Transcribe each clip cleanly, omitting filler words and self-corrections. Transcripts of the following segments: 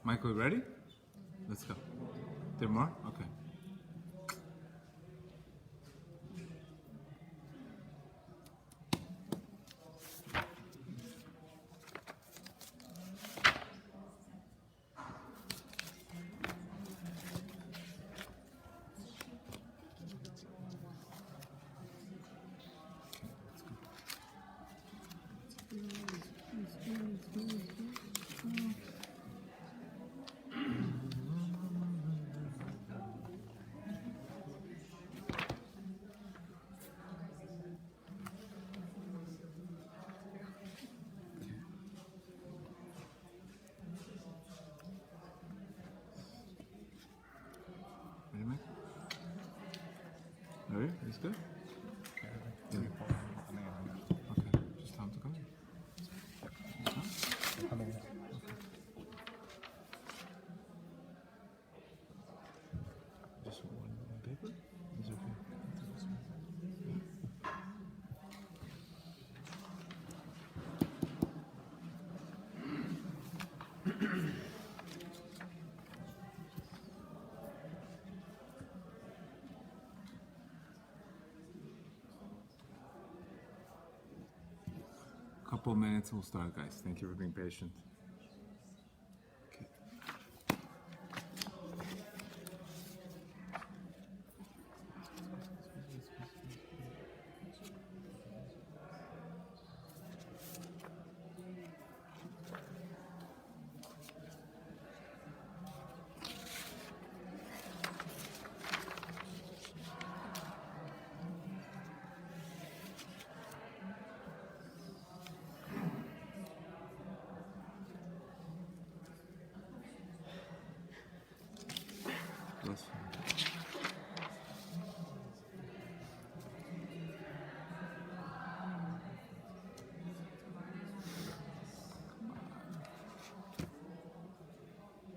Michael, ready? Let's go. There more? Okay. Ready, Mike? Ready? It's good? Yeah. Okay, just tell him to come in. Just one paper? Is it okay? Couple minutes, we'll start, guys. Thank you for being patient. Okay. Bless you.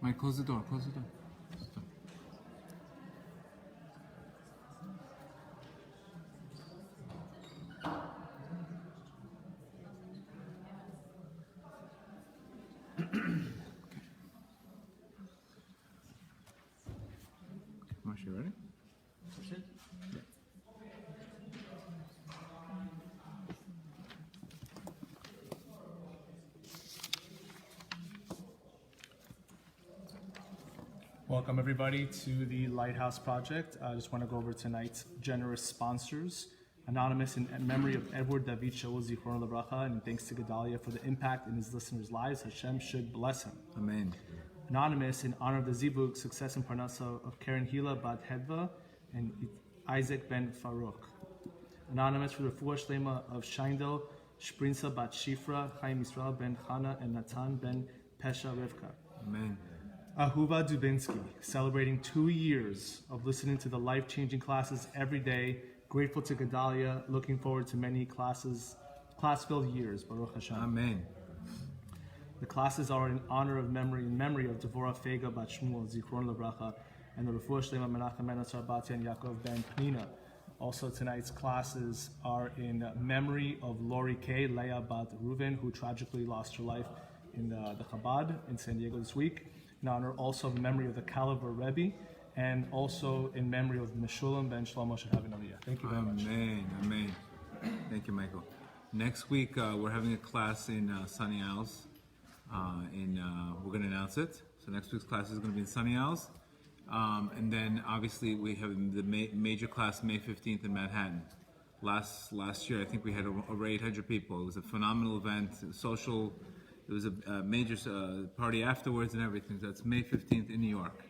Mike, close the door, close the door. Close the door. Marsha, you ready? Welcome everybody to the Lighthouse Project. I just want to go over tonight's generous sponsors. Anonymous, in memory of Edward David Shaul Zichron Lebracha, and thanks to Gedalia for the impact in his listeners' lives. Hashem should bless him. Amen. Anonymous, in honor of the Zivug, success and parnasa of Karen Hila Bat Hedva and Isaac Ben Farouk. Anonymous, for the Refuah Shlema of Shaindel Sprinza Bat Shifra, Chaim Yisrael Ben Chana, and Natan Ben Pesha Rivka. Amen. Ahuva Dubinsky, celebrating 2 years of listening to the life-changing classes every day. Grateful to Gedalia, looking forward to many class-filled years. Baruch Hashem. Amen. The classes are in honor of memory of Devorah Fega Bat Shmuel Zichron Lebracha and the Refuah Shlema Menachem Ben Asarbatia and Yaakov Ben Pnina. Also, tonight's classes are in memory of Lori K. Leah Bat Reuven, who tragically lost her life in the Chabad in San Diego this week. In honor also of memory of the Kalavar Rebbe, and also in memory of Meshulam Ben Shlomo Shehavin Aliyah. Thank you very much. Amen. Amen. Thank you, Michael. Next week, we're having a class in Sunny Isles. We're going to announce it. So next week's class is going to be in Sunny Isles. And then, obviously, we have the major class May 15th in Manhattan. Last year, I think we had over 800 people. It was a phenomenal event, social. It was a major party afterwards and everything. So that's May 15th in New York.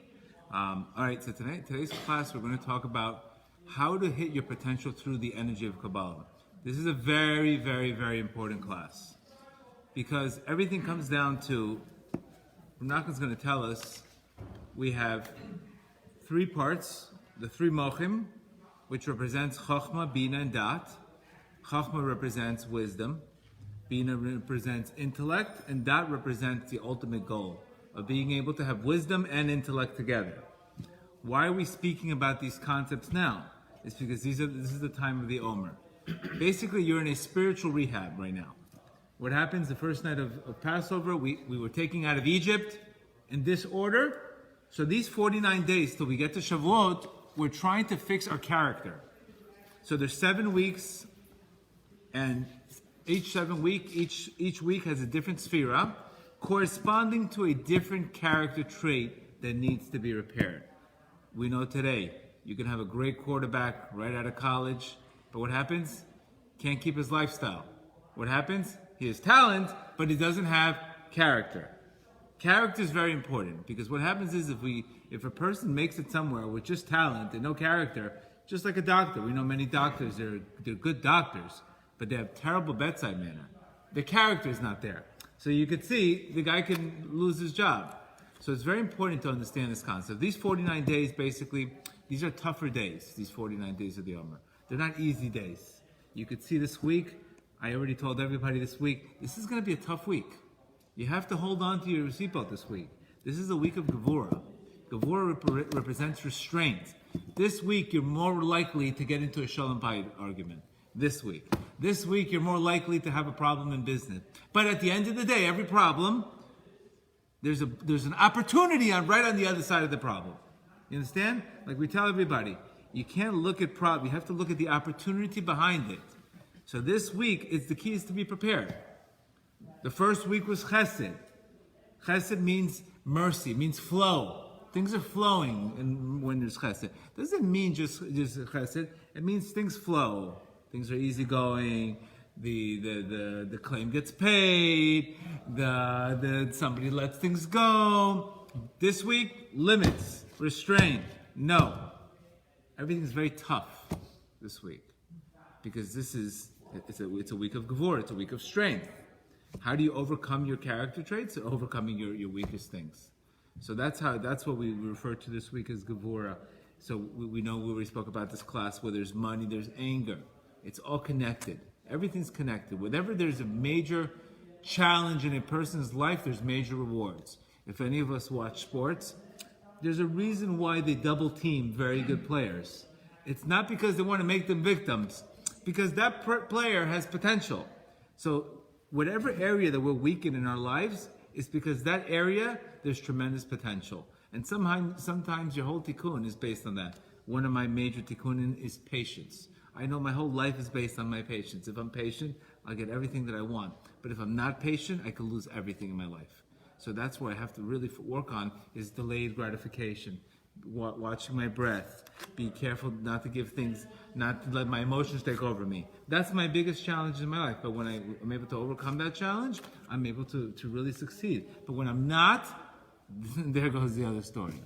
All right, so today's class, we're going to talk about how to hit your potential through the energy of Kabbalah. This is a very, very, very important class because everything comes down to, Nachman's going to tell us, we have 3 parts, the 3 mochim, which represents Chochmah, Bina, and Dat. Chochmah represents wisdom, Bina represents intellect, and Dat represents the ultimate goal of being able to have wisdom and intellect together. Why are we speaking about these concepts now? It's because this is the time of the Omer. Basically, you're in a spiritual rehab right now. What happens the first night of Passover, we were taken out of Egypt in this order. So these 49 days till we get to Shavuot, we're trying to fix our character. So there's 7 weeks, and each week has a different sphera corresponding to a different character trait that needs to be repaired. We know today you can have a great quarterback right out of college, but what happens? Can't keep his lifestyle. What happens? He has talent, but he doesn't have character. Character is very important, because what happens is if a person makes it somewhere with just talent and no character, just like a doctor, we know many doctors, they're good doctors, but they have terrible bedside manner. The character is not there. So you could see the guy can lose his job. So it's very important to understand this concept. These 49 days, basically, these are tougher days, these 49 days of the Omer. They're not easy days. You could see this week, I already told everybody this week, this is going to be a tough week. You have to hold on to your seatbelt this week. This is a week of Gevurah. Gevurah represents restraint. This week, you're more likely to get into a Shalom Bayit argument. This week, you're more likely to have a problem in business. But at the end of the day, every problem, there's an opportunity right on the other side of the problem. You understand? Like we tell everybody, you can't look at problem. You have to look at the opportunity behind it. So this week, the key is to be prepared. The first week was Chesed. Chesed means mercy, means flow. Things are flowing when there's Chesed. Doesn't mean just Chesed. It means things flow. Things are easygoing. The claim gets paid. Somebody lets things go. This week, limits, restraint. No, everything's very tough this week, because it's a week of Gevurah. It's a week of strength. How do you overcome your character traits? Overcoming your weakest things. So that's what we refer to this week as Gevurah. So we know when we spoke about this class, where there's money, there's anger. It's all connected. Everything's connected. Whenever there's a major challenge in a person's life, there's major rewards. If any of us watch sports, there's a reason why they double team very good players. It's not because they want to make them victims, because that player has potential. So whatever area that we're weak in our lives, is because that area, there's tremendous potential. And sometimes your whole tikkun is based on that. One of my major tikkunin is patience. I know my whole life is based on my patience. If I'm patient, I'll get everything that I want. But if I'm not patient, I could lose everything in my life. So that's what I have to really work on, is delayed gratification. Watching my breath. Be careful not to let my emotions take over me. That's my biggest challenge in my life. But when I'm able to overcome that challenge, I'm able to really succeed. But when I'm not, there goes the other story.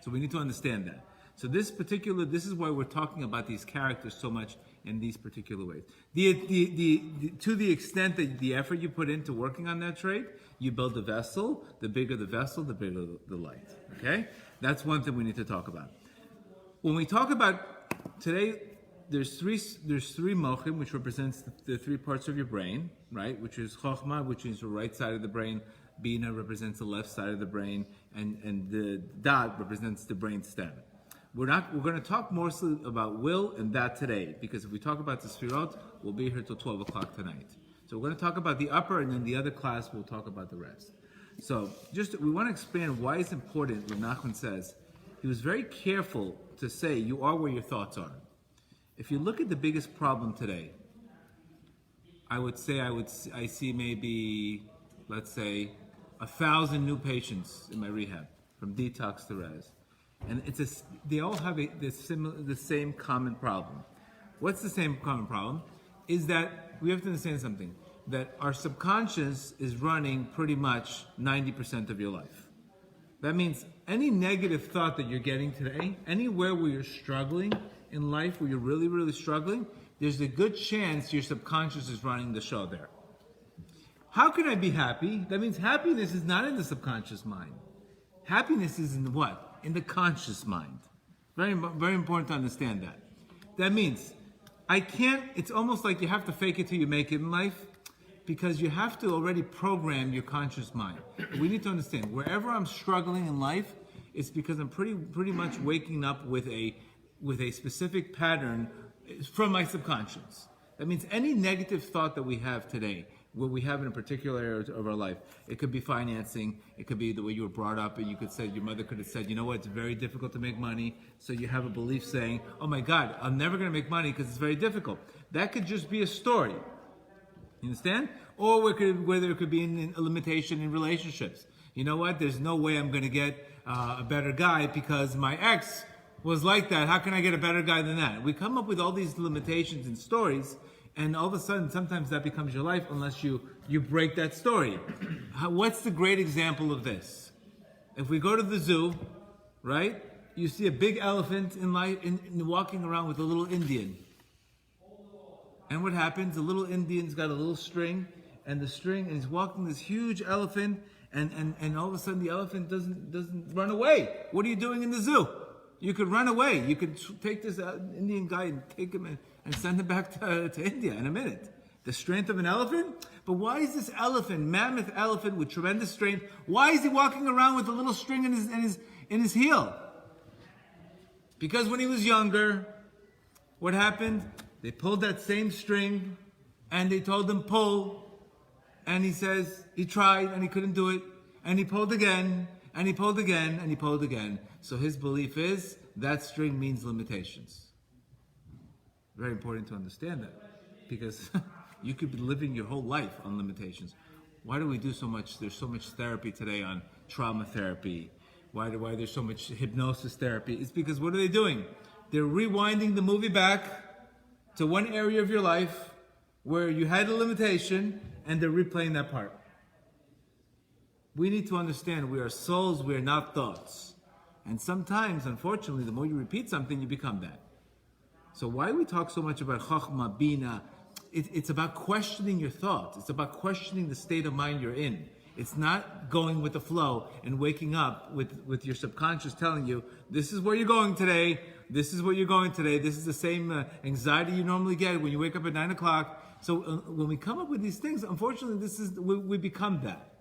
So we need to understand that. So this is why we're talking about these characters so much in these particular ways. To the extent that the effort you put into working on that trait, you build a vessel. The bigger the vessel, the bigger the light. Okay? That's one thing we need to talk about. When we talk about today, there's three mochim, which represents the 3 parts of your brain, right? Which is chokhmah, which is the right side of the brain. Bina represents the left side of the brain, and the dad represents the brain stem. We're going to talk mostly about will and that today, because if we talk about the Sfirot, we'll be here till 12 o'clock tonight. So we're going to talk about the upper, and then the other class we'll talk about the rest. So we want to explain why it's important. When Nachman says, he was very careful to say, you are where your thoughts are. If you look at the biggest problem today, I see maybe, let's say, 1,000 new patients in my rehab, from detox to res. And they all have the same common problem. What's the same common problem? Is that we have to understand something, that our subconscious is running pretty much 90% of your life. That means any negative thought that you're getting today, anywhere where you're struggling in life, where you're really, really struggling, there's a good chance your subconscious is running the show there. How can I be happy? That means happiness is not in the subconscious mind. Happiness is in what? In the conscious mind. Very, very important to understand that. That means it's almost like you have to fake it till you make it in life, because you have to already program your conscious mind. We need to understand, wherever I'm struggling in life, it's because I'm pretty much waking up with a specific pattern from my subconscious. That means any negative thought that we have today, what we have in a particular area of our life. It could be financing. It could be the way you were brought up, and you could say, your mother could have said, you know what, it's very difficult to make money. So you have a belief saying, oh my God, I'm never going to make money because it's very difficult. That could just be a story. You understand? Or whether it could be a limitation in relationships. You know what, there's no way I'm going to get a better guy because my ex was like that. How can I get a better guy than that? We come up with all these limitations and stories, and all of a sudden, sometimes that becomes your life unless you break that story. What's the great example of this? If we go to the zoo, right, you see a big elephant walking around with a little Indian. And what happens? The little Indian's got a little string, and he's walking this huge elephant, and all of a sudden the elephant doesn't run away. What are you doing in the zoo? You could run away. You could take this Indian guy and take him and send him back to India in a minute. The strength of an elephant? But why is this elephant, mammoth elephant with tremendous strength, why is he walking around with a little string in his heel? Because when he was younger, what happened? They pulled that same string and they told him pull. And he says he tried and he couldn't do it. And he pulled again and he pulled again and he pulled again. So his belief is that string means limitations. Very important to understand that, because you could be living your whole life on limitations. Why do we do so much? There's so much therapy today on trauma therapy. Why there's so much hypnosis therapy? It's because what are they doing? They're rewinding the movie back to one area of your life where you had a limitation, and they're replaying that part. We need to understand we are souls, we are not thoughts. And sometimes, unfortunately, the more you repeat something, you become that. So why do we talk so much about Chokhmah, Bina? It's about questioning your thoughts. It's about questioning the state of mind you're in. It's not going with the flow and waking up with your subconscious telling you, this is where you're going today, this is where you're going today, this is the same anxiety you normally get when you wake up at 9 o'clock. So when we come up with these things, unfortunately, we become that.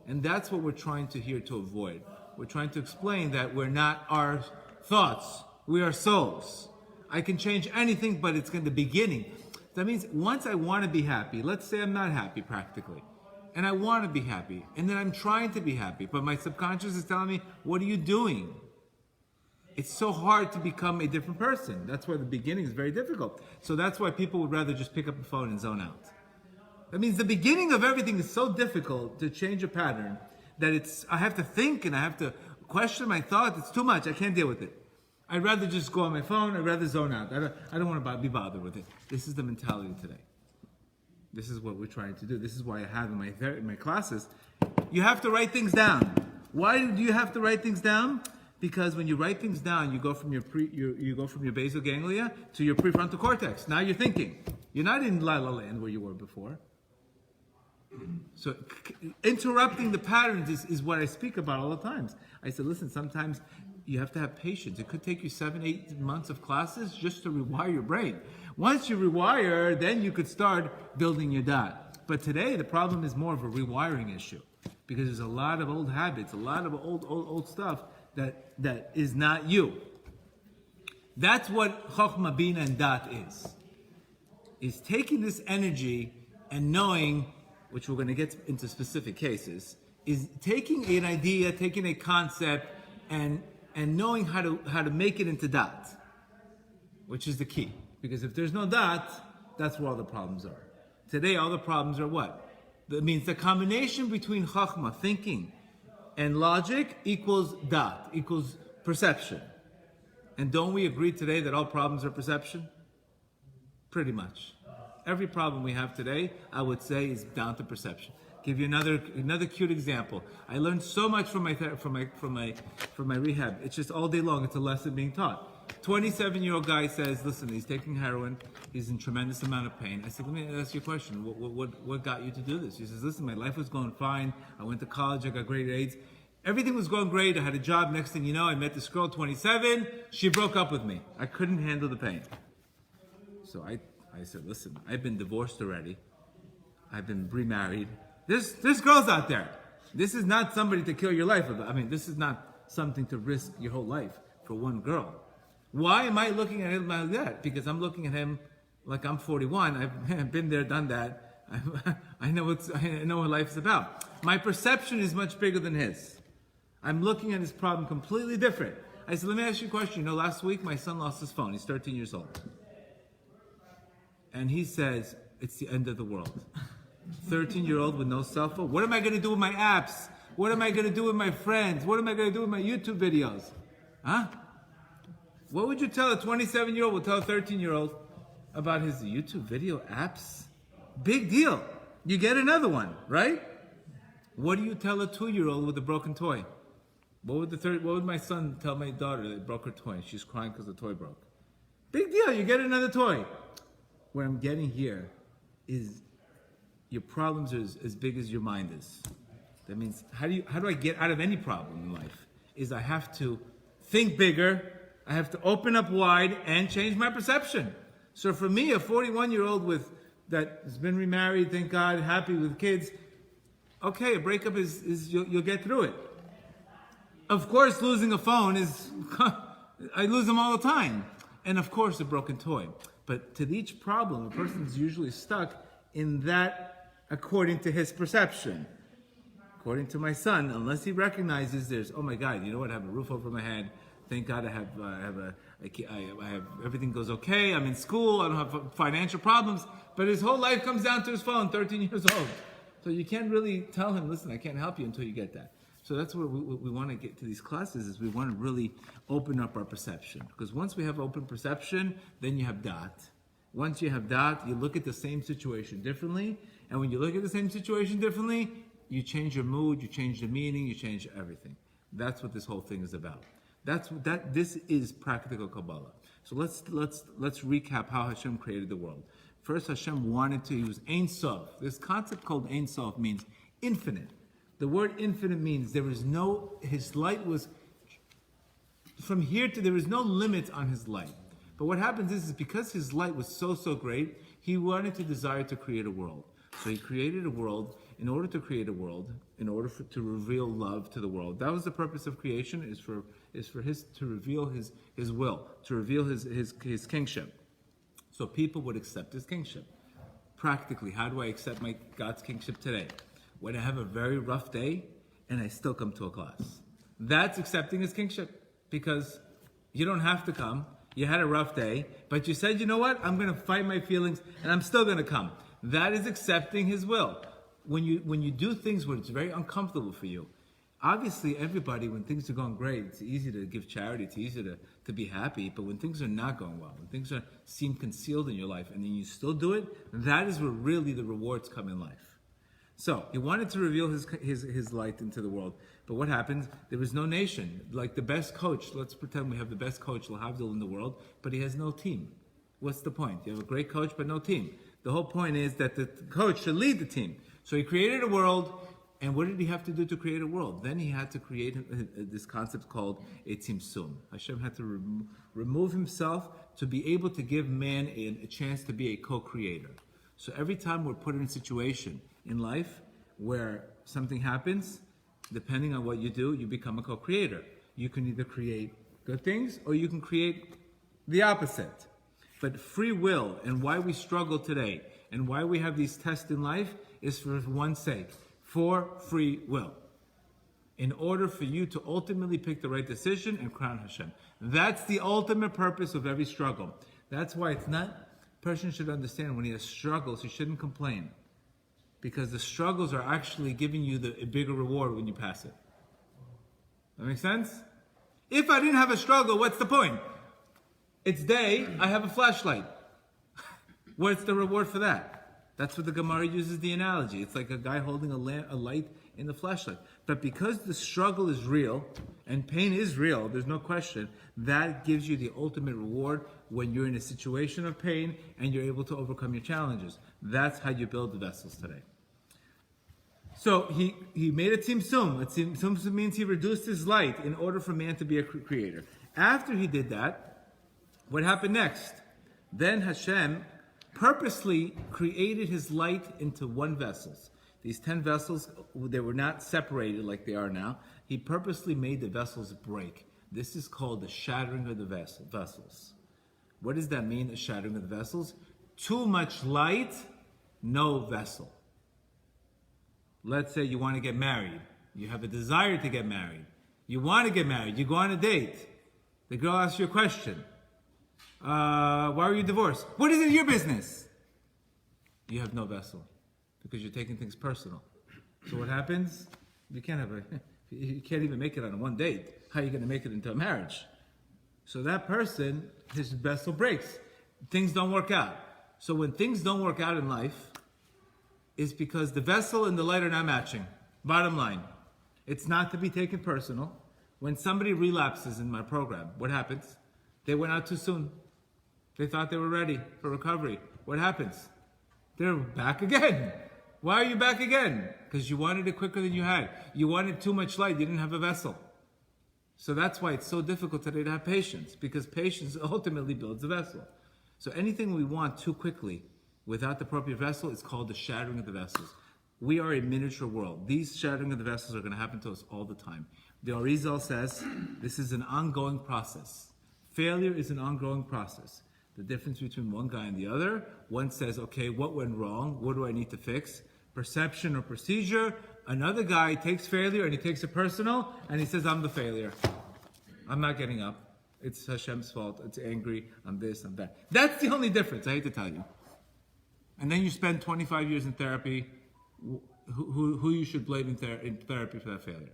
And that's what we're trying to avoid. We're trying to explain that we're not our thoughts. We are souls. I can change anything, but it's in the beginning. That means once I want to be happy, let's say I'm not happy practically, and I want to be happy, and then I'm trying to be happy, but my subconscious is telling me, what are you doing? It's so hard to become a different person. That's why the beginning is very difficult. So that's why people would rather just pick up the phone and zone out. That means the beginning of everything is so difficult to change a pattern that I have to think and I have to question my thoughts. It's too much. I can't deal with it. I'd rather just go on my phone. I'd rather zone out. I don't want to be bothered with it. This is the mentality today. This is what we're trying to do. This is why I have in my classes, you have to write things down. Why do you have to write things down? Because when you write things down, you go from your basal ganglia to your prefrontal cortex. Now you're thinking. You're not in La La Land where you were before. So interrupting the patterns is what I speak about all the times. I said, listen, sometimes you have to have patience. It could take you 7-8 months of classes just to rewire your brain. Once you rewire, then you could start building your dot. But today, the problem is more of a rewiring issue, because there's a lot of old habits, a lot of old stuff that is not you. That's what Chokhmah, Bina, and Dat is taking this energy and knowing, which we're going to get into specific cases, is taking an idea, taking a concept, and knowing how to make it into Dat, which is the key. Because if there's no Dat, that's where all the problems are. Today, all the problems are what? That means the combination between Chokhmah, thinking, and logic equals Dat, equals perception. And don't we agree today that all problems are perception? Pretty much. Every problem we have today, I would say, is down to perception. Give you another cute example. I learned so much from my rehab. It's just all day long. It's a lesson being taught. 27-year-old guy says, listen, he's taking heroin. He's in tremendous amount of pain. I said, let me ask you a question. What got you to do this? He says, listen, my life was going fine. I went to college. I got great grades. Everything was going great. I had a job. Next thing you know, I met this girl, 27. She broke up with me. I couldn't handle the pain. So I said, listen, I've been divorced already. I've been remarried. There's girls out there. This is not somebody to kill your life with. I mean, this is not something to risk your whole life for one girl. Why am I looking at him like that? Because I'm looking at him like I'm 41. I've been there, done that. I know what life is about. My perception is much bigger than his. I'm looking at his problem completely different. I said, let me ask you a question. Last week my son lost his phone. He's 13 years old. And he says, it's the end of the world. 13-year-old with no cell phone. What am I going to do with my apps? What am I going to do with my friends? What am I going to do with my YouTube videos? Huh? What would you tell a 27-year-old will tell a 13-year-old about his YouTube video apps? Big deal. You get another one, right? What do you tell a 2-year-old with a broken toy? What would my son tell my daughter that broke her toy? She's crying because the toy broke. Big deal. You get another toy. What I'm getting here is your problems are as big as your mind is. That means how do I get out of any problem in life? Is I have to think bigger, I have to open up wide and change my perception. So for me, a 41-year-old that has been remarried, thank God, happy with kids, okay, a breakup is you'll get through it. Of course, losing a phone is, I lose them all the time. And of course, a broken toy. But to each problem, a person's usually stuck in that according to his perception. According to my son, unless he recognizes there's, oh my God, you know what? I have a roof over my head. Thank God I have everything goes okay. I'm in school. I don't have financial problems. But his whole life comes down to his phone, 13 years old. So you can't really tell him, listen, I can't help you until you get that. So that's what we want to get to these classes, is we want to really open up our perception. Because once we have open perception, then you have dot. Once you have dot, you look at the same situation differently. And when you look at the same situation differently, you change your mood, you change the meaning, you change everything. That's what this whole thing is about. This is practical Kabbalah. So let's recap how Hashem created the world. First, Hashem wanted to use Ein Sof. This concept called Ein Sof means infinite. The word infinite means his light was, from here to, there was no limit on his light. But what happens is because his light was so great, he wanted to desire to create a world. So he created a world. In order to create a world, to reveal love to the world. That was the purpose of creation, is for to reveal his will, to reveal his kingship. So people would accept his kingship. Practically, how do I accept God's kingship today? When I have a very rough day and I still come to a class. That's accepting his kingship, because you don't have to come. You had a rough day, but you said, you know what? I'm going to fight my feelings and I'm still going to come. That is accepting his will. When you do things where it's very uncomfortable for you, obviously everybody, when things are going great, it's easy to give charity, it's easy to be happy, but when things are not going well, when things seem concealed in your life and then you still do it, that is where really the rewards come in life. So he wanted to reveal his light into the world. But what happened? There was no nation. Like the best coach, let's pretend we have the best coach, L'Havdil, in the world, but he has no team. What's the point? You have a great coach, but no team. The whole point is that the coach should lead the team. So he created a world, and what did he have to do to create a world? Then he had to create this concept called a tzimtzum. Hashem had to remove himself to be able to give man a chance to be a co-creator. So every time we're put in a situation in life where something happens, depending on what you do, you become a co-creator. You can either create good things or you can create the opposite. But free will, and why we struggle today and why we have these tests in life, is for one sake, for free will. In order for you to ultimately pick the right decision and crown Hashem. That's the ultimate purpose of every struggle. That's why person should understand when he has struggles, he shouldn't complain. Because the struggles are actually giving you a bigger reward when you pass it. That makes sense? If I didn't have a struggle, what's the point? It's day, I have a flashlight. What's the reward for that? That's what the Gemara uses the analogy. It's like a guy holding a light in the flashlight. But because the struggle is real, and pain is real, there's no question, that gives you the ultimate reward when you're in a situation of pain and you're able to overcome your challenges. That's how you build the vessels today. So he made a tzimtzum. A tzimtzum means he reduced his light in order for man to be a creator. After he did that, what happened next? Then Hashem purposely created his light into one vessels. These 10 vessels, they were not separated like they are now. He purposely made the vessels break. This is called the shattering of the vessels. What does that mean, the shattering of the vessels? Too much light no vessel. Let's say you want to get married. You have a desire to get married. You want to get married. You go on a date. The girl asks you a question. Why are you divorced? What is it your business? You have no vessel because you're taking things personal. So what happens? You can't even make it on one date. How are you going to make it into a marriage? So that person, his vessel breaks. Things don't work out. So when things don't work out in life, it's because the vessel and the light are not matching. Bottom line, it's not to be taken personal. When somebody relapses in my program, what happens? They went out too soon. They thought they were ready for recovery. What happens? They're back again. Why are you back again? Because you wanted it quicker than you had. You wanted too much light. You didn't have a vessel. So that's why it's so difficult today to have patience, because patience ultimately builds a vessel. So anything we want too quickly without the appropriate vessel is called the shattering of the vessels. We are a miniature world. These shattering of the vessels are going to happen to us all the time. The Arizal says this is an ongoing process. Failure is an ongoing process. The difference between one guy and the other, one says, okay, what went wrong? What do I need to fix? Perception or procedure. Another guy takes failure and he takes it personal and he says, I'm the failure. I'm not getting up. It's Hashem's fault. It's angry. I'm this, I'm that. That's the only difference, I hate to tell you. And then you spend 25 years in therapy. Who you should blame in therapy for that failure?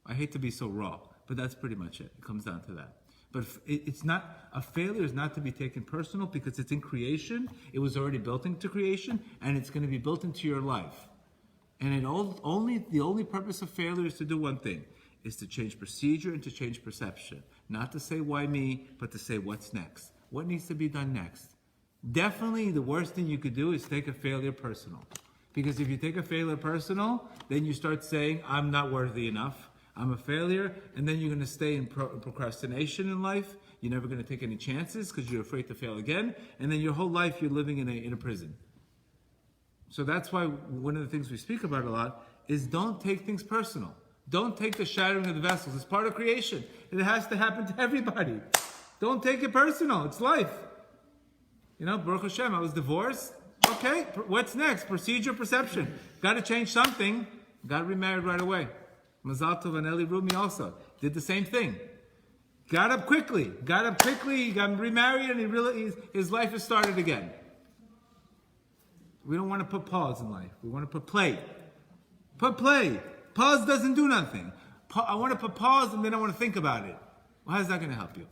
I hate to be so raw, but that's pretty much it. It comes down to that. But it's not, a failure is not to be taken personal because it's in creation. It was already built into creation, and it's going to be built into your life. And the only purpose of failure is to do one thing, is to change procedure and to change perception. Not to say why me, but to say what's next. What needs to be done next? Definitely the worst thing you could do is take a failure personal. Because if you take a failure personal, then you start saying, I'm not worthy enough. I'm a failure, and then you're going to stay in procrastination in life. You're never going to take any chances because you're afraid to fail again, and then your whole life you're living in a prison. So that's why one of the things we speak about a lot is don't take things personal. Don't take the shattering of the vessels. It's part of creation. It has to happen to everybody. Don't take it personal. It's life. You know, Baruch Hashem, I was divorced. Okay, what's next? Procedure, perception. Got to change something. Got to be married right away. Mazal Tov and Eli Rumi also did the same thing. Got up quickly, he got remarried, and his life has started again. We don't want to put pause in life. We want to put play. Put play. Pause doesn't do nothing. I want to put pause and then I want to think about it. Well, how's that going to help you?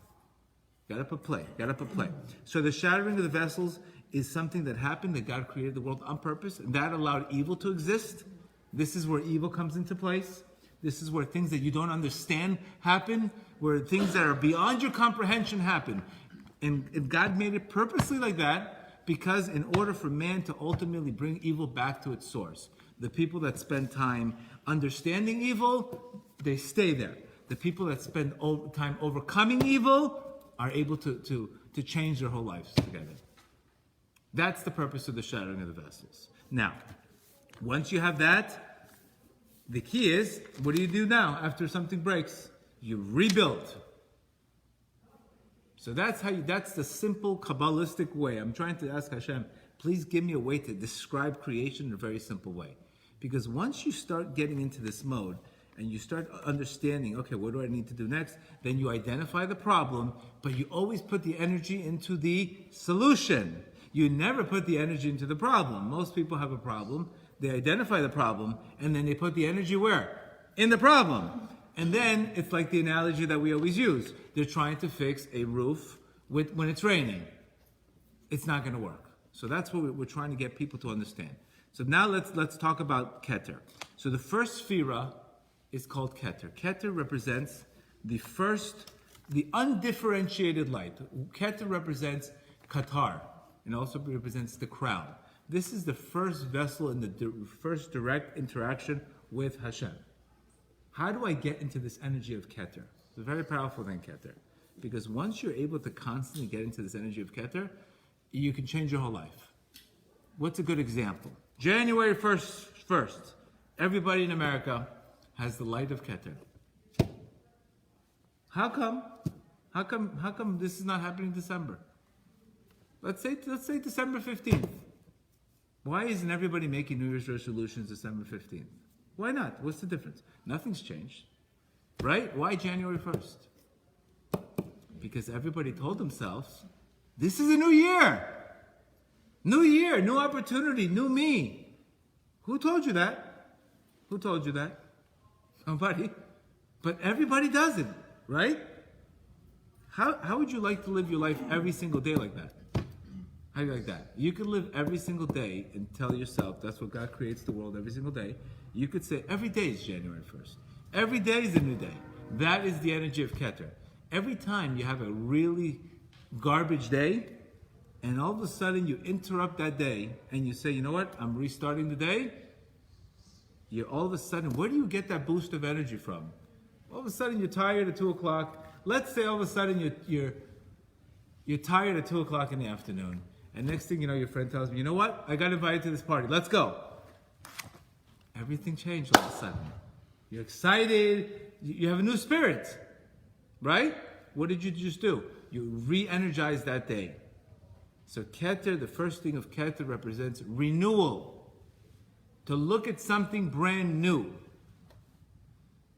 Got to put play. So the shattering of the vessels is something that happened, that God created the world on purpose, and that allowed evil to exist. This is where evil comes into place. This is where things that you don't understand happen, where things that are beyond your comprehension happen. And God made it purposely like that because in order for man to ultimately bring evil back to its source. The people that spend time understanding evil, they stay there. The people that spend time overcoming evil are able to change their whole lives together. That's the purpose of the shattering of the vessels. Now, once you have that, the key is, what do you do now after something breaks? You rebuild. So that's the simple Kabbalistic way. I'm trying to ask Hashem, please give me a way to describe creation in a very simple way. Because once you start getting into this mode, and you start understanding, okay, what do I need to do next? Then you identify the problem, but you always put the energy into the solution. You never put the energy into the problem. Most people have a problem. They identify the problem, and then they put the energy where? In the problem. And then it's like the analogy that we always use. They're trying to fix a roof when it's raining. It's not going to work. So that's what we're trying to get people to understand. So now let's talk about Keter. So the first Sphira is called Keter. Keter represents the undifferentiated light. Keter represents Qatar, and also represents the crown. This is the first vessel in the first direct interaction with Hashem. How do I get into this energy of Keter? It's a very powerful thing, Keter. Because once you're able to constantly get into this energy of Keter, you can change your whole life. What's a good example? January 1st, everybody in America has the light of Keter. How come? How come this is not happening in December? Let's say December 15th. Why isn't everybody making New Year's resolutions December 15th? Why not? What's the difference? Nothing's changed. Right? Why January 1st? Because everybody told themselves, this is a new year. New year, new opportunity, new me. Who told you that? Who told you that? Nobody. But everybody does it, right? How would you like to live your life every single day like that? How do you like that? You could live every single day and tell yourself, that's what God creates the world every single day. You could say, every day is January 1st. Every day is a new day. That is the energy of Keter. Every time you have a really garbage day, and all of a sudden you interrupt that day, and you say, you know what, I'm restarting the day, you're all of a sudden, where do you get that boost of energy from? All of a sudden you're tired at 2 o'clock. Let's say all of a sudden you're tired at 2 o'clock in the afternoon. And next thing you know, your friend tells me, you know what? I got invited to this party. Let's go. Everything changed all of a sudden. You're excited. You have a new spirit. Right? What did you just do? You re-energized that day. So Keter, the first thing of Keter represents renewal. To look at something brand new.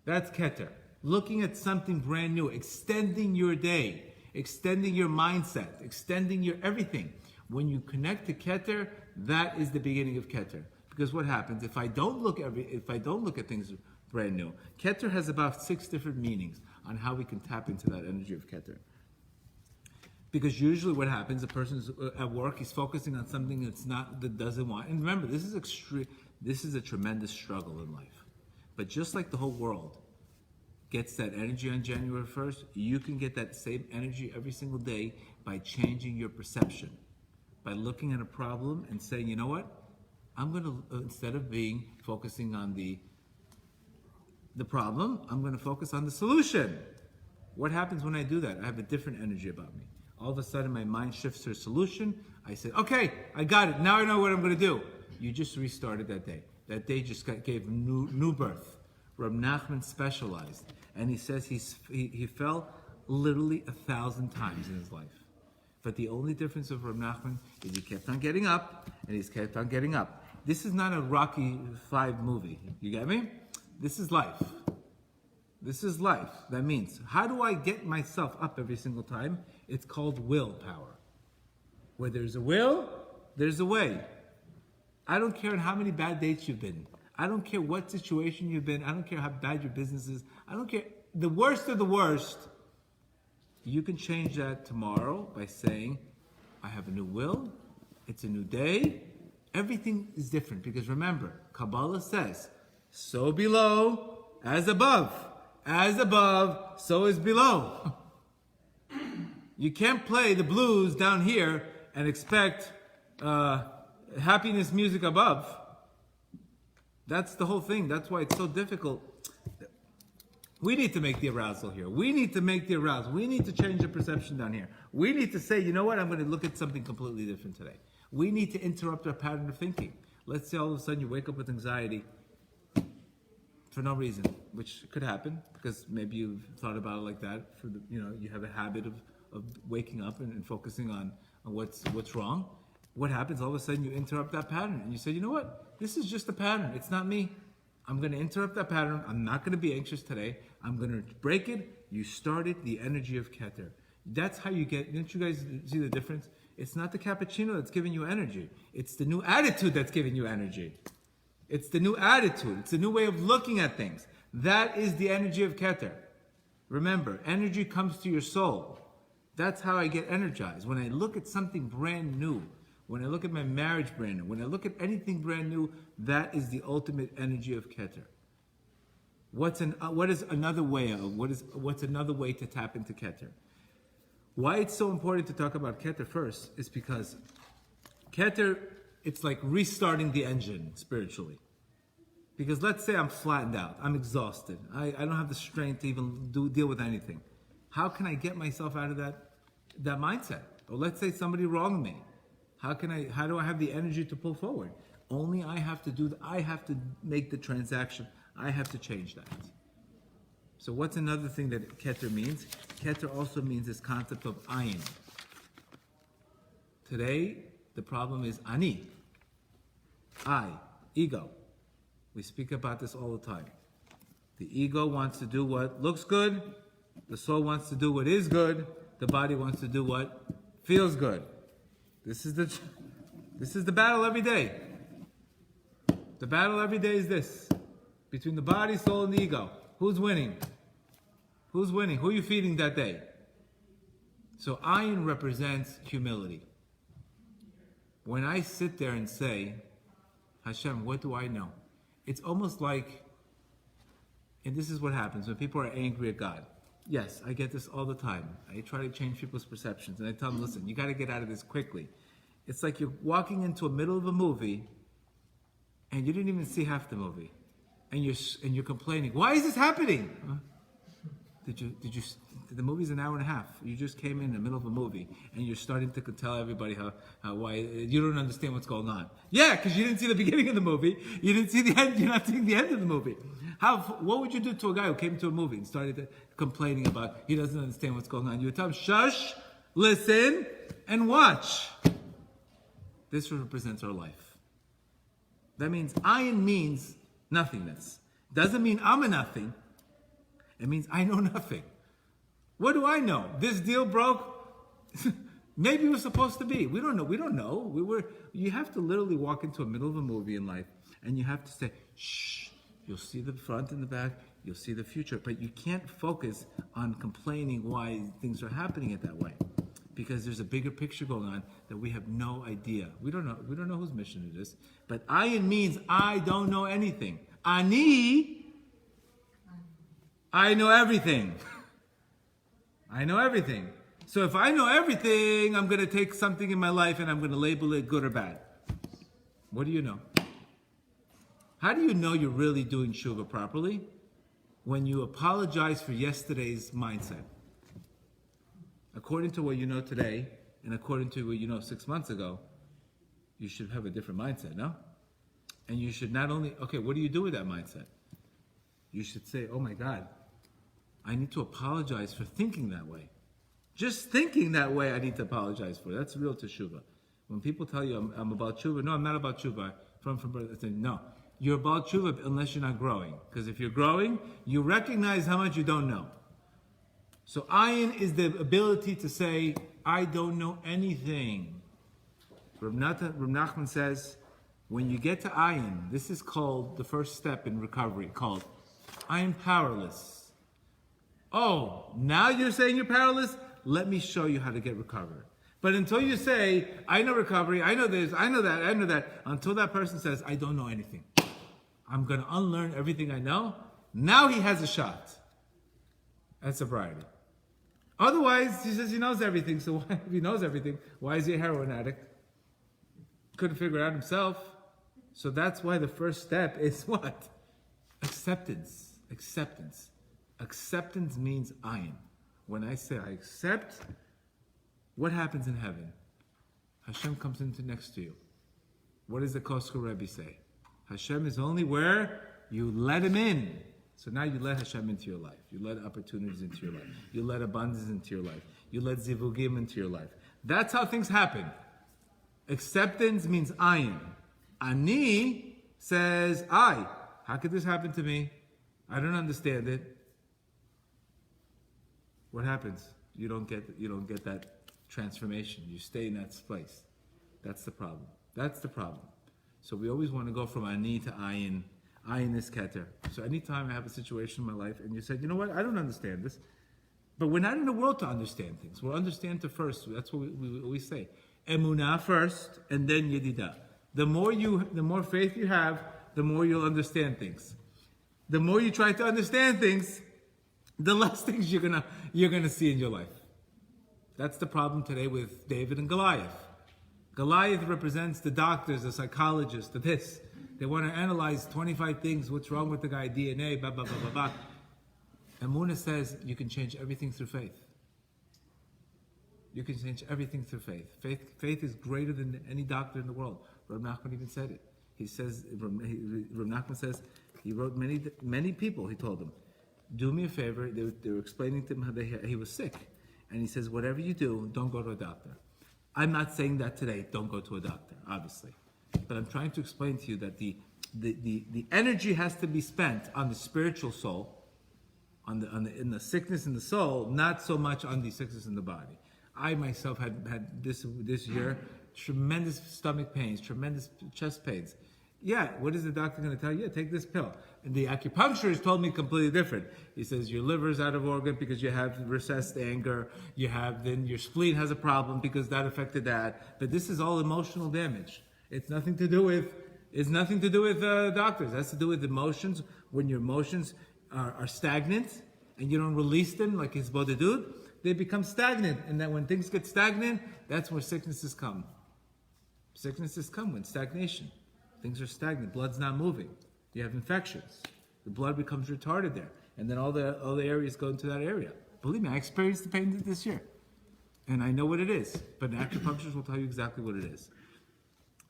That's Keter. Looking at something brand new. Extending your day. Extending your mindset. Extending your everything. When you connect to Keter, that is the beginning of Keter. Because what happens if I don't look at things brand new? Keter has about 6 different meanings on how we can tap into that energy of Keter. Because usually what happens, a person's at work, he's focusing on something that doesn't want. And remember, this is a tremendous struggle in life. But just like the whole world gets that energy on January 1st, you can get that same energy every single day by changing your perception. By looking at a problem and saying, you know what? I'm going to, instead of focusing on the problem, I'm going to focus on the solution. What happens when I do that? I have a different energy about me. All of a sudden, my mind shifts to a solution. I say, okay, I got it. Now I know what I'm going to do. You just restarted that day. That day just gave new birth. Reb Nachman specialized. And he says he fell literally 1,000 times in his life. But the only difference of Reb Nachman is he kept on getting up, and he's kept on getting up. This is not a Rocky V movie. You get me? This is life. This is life. That means, how do I get myself up every single time? It's called willpower. Where there's a will, there's a way. I don't care how many bad dates you've been. I don't care what situation you've been. I don't care how bad your business is. I don't care. The worst of the worst. You can change that tomorrow by saying, I have a new will, it's a new day, everything is different. Because remember, Kabbalah says, so below as above, so is below. You can't play the blues down here and expect happiness music above. That's the whole thing. That's why it's so difficult. We need to make the arousal here. We need to make the arousal. We need to change the perception down here. We need to say, you know what? I'm going to look at something completely different today. We need to interrupt our pattern of thinking. Let's say all of a sudden you wake up with anxiety for no reason, which could happen because maybe you've thought about it like that. You have a habit of waking up and focusing on what's wrong. What happens? All of a sudden you interrupt that pattern and you say, you know what? This is just a pattern. It's not me. I'm going to interrupt that pattern. I'm not going to be anxious today. I'm going to break it. You started the energy of Keter. That's how you get, didn't you guys see the difference? It's not the cappuccino that's giving you energy. It's the new attitude that's giving you energy. It's the new attitude. It's a new way of looking at things. That is the energy of Keter. Remember, energy comes to your soul. That's how I get energized. When I look at something brand new, when I look at my marriage brand new, when I look at anything brand new, that is the ultimate energy of Keter. What's another way to tap into Keter? Why it's so important to talk about Keter first is because Keter, it's like restarting the engine spiritually. Because let's say I'm flattened out, I'm exhausted, I don't have the strength to even deal with anything. How can I get myself out of that mindset? Or let's say somebody wronged me. How do I have the energy to pull forward? Only I have to I have to make the transaction. I have to change that. So what's another thing that Keter means? Keter also means this concept of ayin. Today, the problem is ani. ego. We speak about this all the time. The ego wants to do what looks good. The soul wants to do what is good. The body wants to do what feels good. This is the battle every day. The battle every day is this. Between the body, soul, and the ego. Who's winning? Who's winning? Who are you feeding that day? So ayin represents humility. When I sit there and say, Hashem, what do I know? It's almost like, and this is what happens when people are angry at God. Yes, I get this all the time. I try to change people's perceptions, and I tell them, listen, you got to get out of this quickly. It's like you're walking into the middle of a movie, and you didn't even see half the movie, and you're complaining. Why is this happening? Huh? The movie's an hour and a half. You just came in the middle of a movie, and you're starting to tell everybody why you don't understand what's going on. Yeah, because you didn't see the beginning of the movie. You didn't see the end. You're not seeing the end of the movie. What would you do to a guy who came to a movie and started complaining about he doesn't understand what's going on? You would tell him, shush, listen, and watch. This represents our life. That means ayin means nothingness. Doesn't mean I'm a nothing. It means I know nothing. What do I know? This deal broke? Maybe we're supposed to be. We don't know. We don't know. You have to literally walk into the middle of a movie in life, and you have to say, shh. You'll see the front and the back. You'll see the future. But you can't focus on complaining why things are happening it that way, because there's a bigger picture going on that we have no idea. We don't know. We don't know whose mission it is. But ayin means I don't know anything. I know everything. I know everything. So if I know everything, I'm going to take something in my life and I'm going to label it good or bad. What do you know? How do you know you're really doing tshuva properly? When you apologize for yesterday's mindset. According to what you know today, and according to what you know 6 months ago, you should have a different mindset, no? And you should not only, okay, what do you do with that mindset? You should say, oh my God, I need to apologize for thinking that way. Just thinking that way, I need to apologize for. That's real teshuvah. When people tell you I'm about teshuvah, no, I'm not about teshuvah. From birth, I say, no, you're about teshuvah unless you're not growing. Because if you're growing, you recognize how much you don't know. So ayin is the ability to say, I don't know anything. Rav Nachman says, when you get to ayin, this is called the first step in recovery, called I am powerless. Oh, now you're saying you're powerless? Let me show you how to get recovered. But until you say, I know recovery, I know this, I know that, until that person says, I don't know anything. I'm going to unlearn everything I know. Now he has a shot at sobriety. Otherwise, he says he knows everything. So if he knows everything, why is he a heroin addict? Couldn't figure it out himself. So that's why the first step is what? Acceptance. Acceptance. Acceptance means ayin. When I say I accept, what happens in heaven? Hashem comes into next to you. What does the Kosker Rebbe say? Hashem is only where you let him in. So now you let Hashem into your life. You let opportunities into your life. You let abundance into your life. You let zivugim into your life. That's how things happen. Acceptance means ayin. Ani says, I. How could this happen to me? I don't understand it. What happens? You don't get that transformation. You stay in that place. That's the problem. That's the problem. So we always want to go from ani to ayin. Ayin is keter. So anytime I have a situation in my life and you said, you know what, I don't understand this. But we're not in the world to understand things. We'll understand to first. That's what we always say. Emunah first, and then yedidah. The more faith you have, the more you'll understand things. The more you try to understand things, the less things you're gonna see in your life. That's the problem today with David and Goliath. Goliath represents the doctors, the psychologists, the this. They want to analyze 25 things. What's wrong with the guy? DNA, blah blah blah blah blah. Emunah says you can change everything through faith. You can change everything through faith. Faith is greater than any doctor in the world. Rav Nachman even said it. He says, Rav Nachman says, he wrote many people, he told them, do me a favor. They were explaining to him how he was sick. And he says, whatever you do, don't go to a doctor. I'm not saying that today, don't go to a doctor, obviously. But I'm trying to explain to you that the energy has to be spent on the spiritual soul, in the sickness in the soul, not so much on the sickness in the body. I myself had this year tremendous stomach pains, tremendous chest pains. Yeah, what is the doctor going to tell you? Yeah, take this pill. And the acupuncturist told me completely different. He says your liver's out of organ because you have recessed anger. Then your spleen has a problem because that affected that. But this is all emotional damage. It's nothing to do with doctors. It has to do with emotions. When your emotions are stagnant and you don't release them like his bodedut, they become stagnant. And then when things get stagnant, that's where sicknesses come. Sicknesses come when stagnation. Things are stagnant. Blood's not moving. You have infections. The blood becomes retarded there. And then all the areas go into that area. Believe me, I experienced the pain this year. And I know what it is. But an acupuncturist will tell you exactly what it is.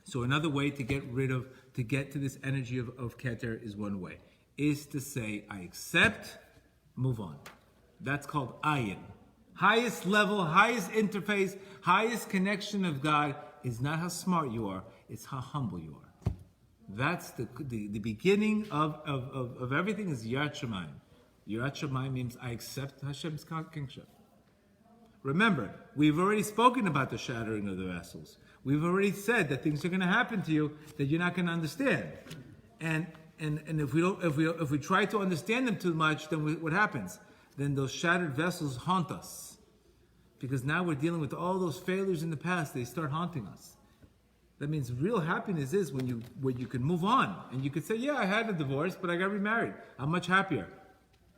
So another way to get to this energy of Keter is one way. Is to say, I accept, move on. That's called ayin. Highest level, highest interface, highest connection of God is not how smart you are, it's how humble you are. That's the beginning of everything is Yirat Shamayim. Yirat Shamayim means I accept Hashem's kingship. Remember, we've already spoken about the shattering of the vessels. We've already said that things are going to happen to you that you're not going to understand. And if we try to understand them too much, then what happens? Then those shattered vessels haunt us. Because now we're dealing with all those failures in the past, they start haunting us. That means real happiness is when you can move on. And you could say, yeah, I had a divorce, but I got remarried. I'm much happier.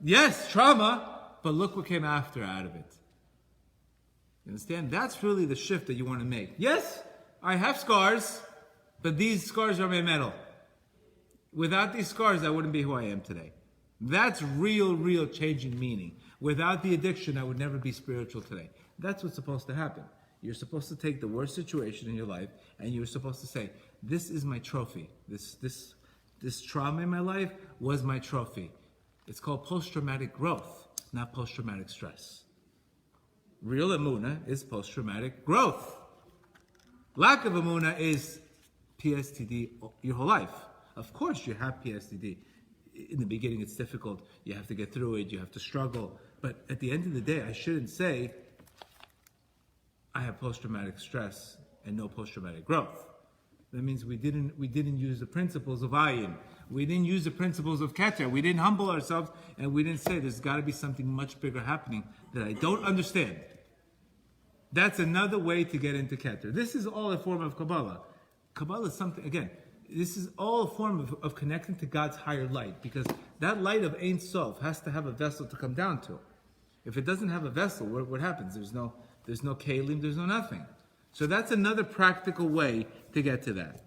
Yes, trauma, but look what came after out of it. You understand? That's really the shift that you want to make. Yes, I have scars, but these scars are my metal. Without these scars, I wouldn't be who I am today. That's real changing meaning. Without the addiction, I would never be spiritual today. That's what's supposed to happen. You're supposed to take the worst situation in your life, and you're supposed to say, this is my trophy. This trauma in my life was my trophy. It's called post-traumatic growth, not post-traumatic stress. Real emunah is post-traumatic growth. Lack of emunah is PSTD your whole life. Of course you have PSTD. In the beginning it's difficult. You have to get through it. You have to struggle. But at the end of the day, I shouldn't say, I have post-traumatic stress and no post-traumatic growth. That means we didn't use the principles of ayin. We didn't use the principles of Keter. We didn't humble ourselves, and we didn't say there's got to be something much bigger happening that I don't understand. That's another way to get into Keter. This is all a form of Kabbalah. Kabbalah is something, again, this is all a form of connecting to God's higher light, because that light of Ein Sof has to have a vessel to come down to. If it doesn't have a vessel, what happens? There's no kalim, there's no nothing. So that's another practical way to get to that.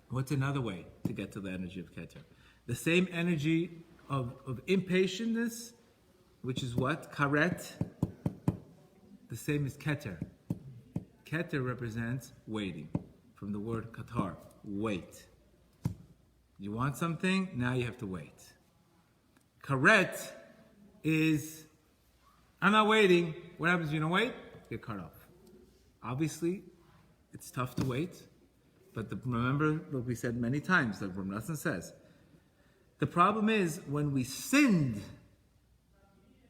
What's another way to get to the energy of Keter? The same energy of impatientness, which is what? Karet. The same as Keter. Keter represents waiting, from the word katar, wait. You want something, now you have to wait. Karet is, I'm not waiting. What happens if you don't wait? Get cut off. Obviously, it's tough to wait, but remember what we said many times, like Ram Nassan says. The problem is, when we sinned,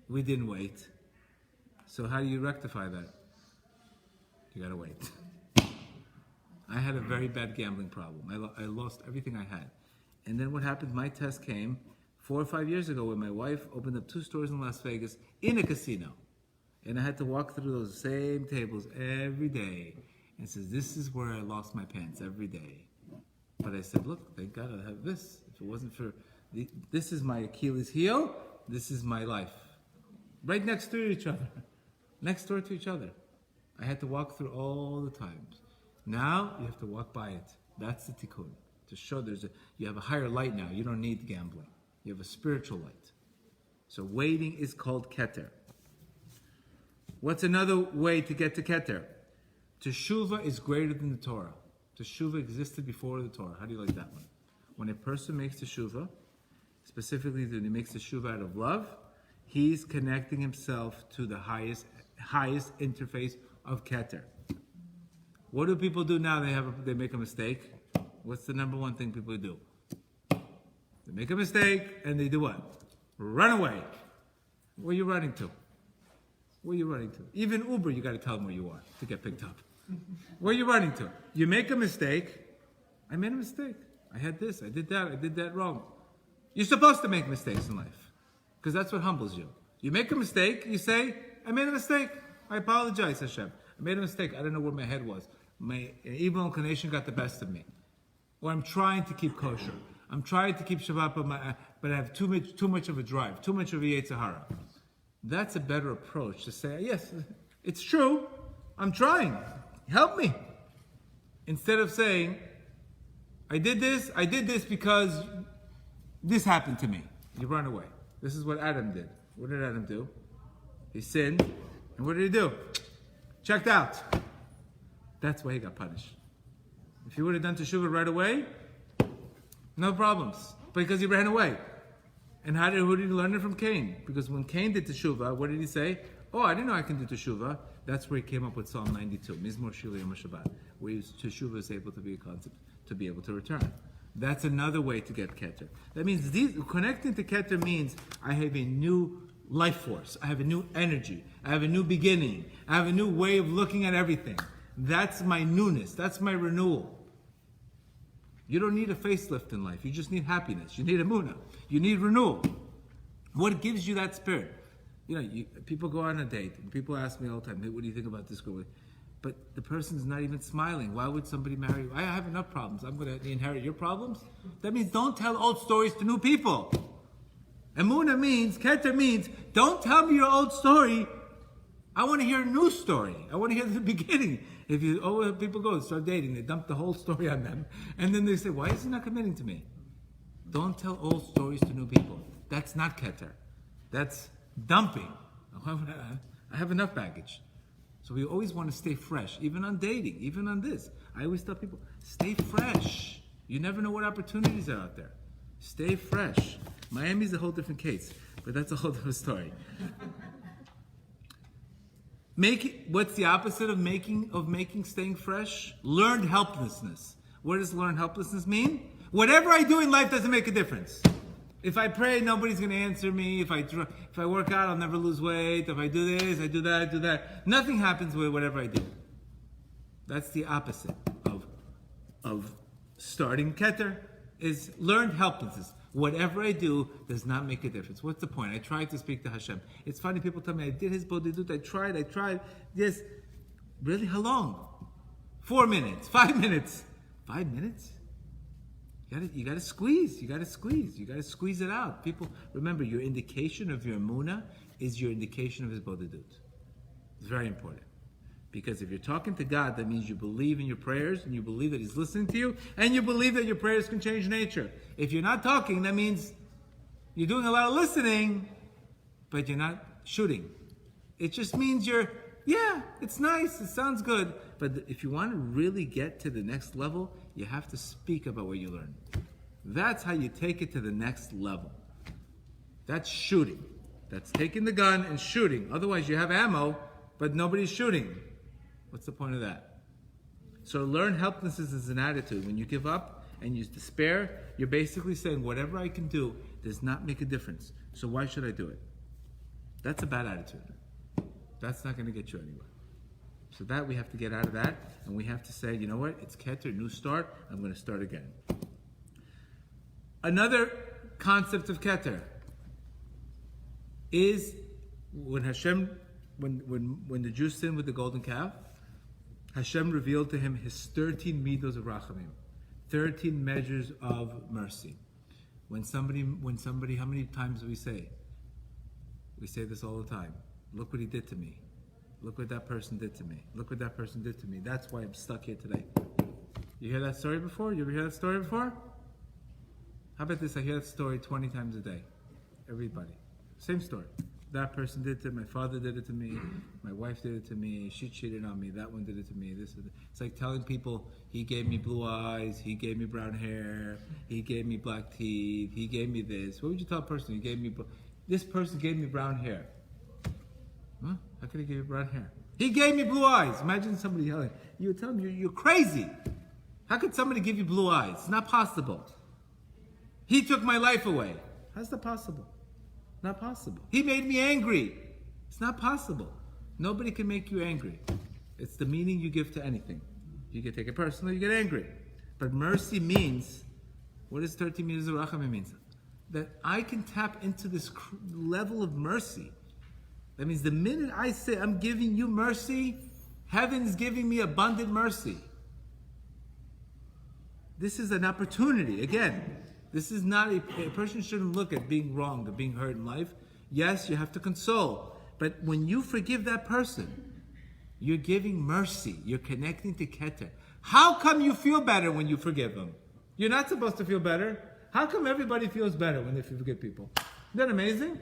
we didn't wait. So how do you rectify that? You gotta wait. I had a very bad gambling problem. I lost everything I had. And then what happened, my test came 4 or 5 years ago when my wife opened up 2 stores in Las Vegas in a casino. And I had to walk through those same tables every day. And says, this is where I lost my pants every day. But I said, look, thank God I have this. If it wasn't for, this is my Achilles heel, this is my life. Right next to each other. Next door to each other. I had to walk through all the times. Now, you have to walk by it. That's the tikkun. To show you have a higher light now. You don't need gambling. You have a spiritual light. So waiting is called Keter. What's another way to get to Keter? Teshuvah is greater than the Torah. Teshuvah existed before the Torah. How do you like that one? When a person makes Teshuvah, specifically when he makes Teshuvah out of love, he's connecting himself to the highest interface of Keter. What do people do now? They make a mistake. What's the number one thing people do? They make a mistake and they do what? Run away. Where are you running to? Where are you running to? Even Uber, you got to tell them where you are to get picked up. Where are you running to? You make a mistake. I made a mistake. I had this. I did that wrong. You're supposed to make mistakes in life because that's what humbles you. You make a mistake. You say, I made a mistake. I apologize, Hashem. I made a mistake. I don't know where my head was. My evil inclination got the best of me. Or I'm trying to keep kosher. I'm trying to keep Shabbat, but I have too much of a drive, too much of a Yetzer Hara. That's a better approach to say, yes, it's true. I'm trying. Help me. Instead of saying, I did this because this happened to me. You run away. This is what Adam did. What did Adam do? He sinned. And what did he do? Checked out. That's why he got punished. If he would have done teshuvah right away, no problems. Because he ran away. And who did he learn it from? Cain. Because when Cain did teshuvah, what did he say? Oh, I didn't know I can do teshuvah. That's where he came up with Psalm 92, Mizmor Shili Yom HaShabbat, where teshuvah is able to be a concept, to be able to return. That's another way to get Keter. That means connecting to Keter means I have a new life force. I have a new energy. I have a new beginning. I have a new way of looking at everything. That's my newness. That's my renewal. You don't need a facelift in life. You just need happiness. You need emunah. You need renewal. What gives you that spirit? People go on a date, and people ask me all the time, hey, what do you think about this girl? But the person's not even smiling. Why would somebody marry you? I have enough problems. I'm going to inherit your problems? That means don't tell old stories to new people. Emunah means, Keter means, don't tell me your old story. I want to hear a new story. I want to hear the beginning. If people go and start dating, they dump the whole story on them, and then they say, why is he not committing to me? Don't tell old stories to new people. That's not Keter. That's dumping. I have enough baggage. So we always want to stay fresh, even on dating, even on this. I always tell people, stay fresh. You never know what opportunities are out there. Stay fresh. Miami's a whole different case, but that's a whole different story. What's the opposite of staying fresh? Learned helplessness. What does learned helplessness mean? Whatever I do in life doesn't make a difference. If I pray, nobody's going to answer me. If I work out, I'll never lose weight. If I do this, I do that. Nothing happens with whatever I do. That's the opposite of starting Keter, is learned helplessness. Whatever I do does not make a difference. What's the point? I tried to speak to Hashem. It's funny, people tell me, I did his bodhidut, I tried. Yes. Really? How long? 4 minutes, 5 minutes. 5 minutes? You gotta squeeze. You gotta squeeze it out. People, remember, your indication of your emunah is your indication of his bodhidut. It's very important. Because if you're talking to God, that means you believe in your prayers, and you believe that he's listening to you, and you believe that your prayers can change nature. If you're not talking, that means you're doing a lot of listening, but you're not shooting. It just means it's nice, it sounds good. But if you want to really get to the next level, you have to speak about what you learned. That's how you take it to the next level. That's shooting. That's taking the gun and shooting. Otherwise, you have ammo, but nobody's shooting. What's the point of that? So learn helplessness is an attitude. When you give up and you despair, you're basically saying, whatever I can do does not make a difference. So why should I do it? That's a bad attitude. That's not going to get you anywhere. So that we have to get out of that, and we have to say, you know what? It's Keter, new start. I'm going to start again. Another concept of Keter is when when the Jews sinned with the golden calf, Hashem revealed to him his 13 midos of rachamim, 13 measures of mercy. When somebody, how many times do we say? We say this all the time. Look what he did to me. Look what that person did to me. Look what that person did to me. That's why I'm stuck here today. You hear that story before? You ever hear that story before? How about this? I hear that story 20 times a day. Everybody. Same story. That person did it to me. My father did it to me. My wife did it to me. She cheated on me. That one did it to me. It's like telling people, he gave me blue eyes. He gave me brown hair. He gave me black teeth. He gave me this. What would you tell a person? This person gave me brown hair. Huh? How could he give you brown hair? He gave me blue eyes. Imagine somebody yelling. You would tell him, you're crazy. How could somebody give you blue eyes? It's not possible. He took my life away. How's that possible? Not possible. He made me angry. It's not possible. Nobody can make you angry. It's the meaning you give to anything. You can take it personally, you get angry. But mercy means, what does 13 meters of rachamim means? That I can tap into this level of mercy. That means the minute I say I'm giving you mercy, heaven's giving me abundant mercy. This is an opportunity. Again, this is not a person shouldn't look at being wronged or being hurt in life. Yes, you have to console. But when you forgive that person, you're giving mercy. You're connecting to Keter. How come you feel better when you forgive them? You're not supposed to feel better. How come everybody feels better when they forgive people? Isn't that amazing?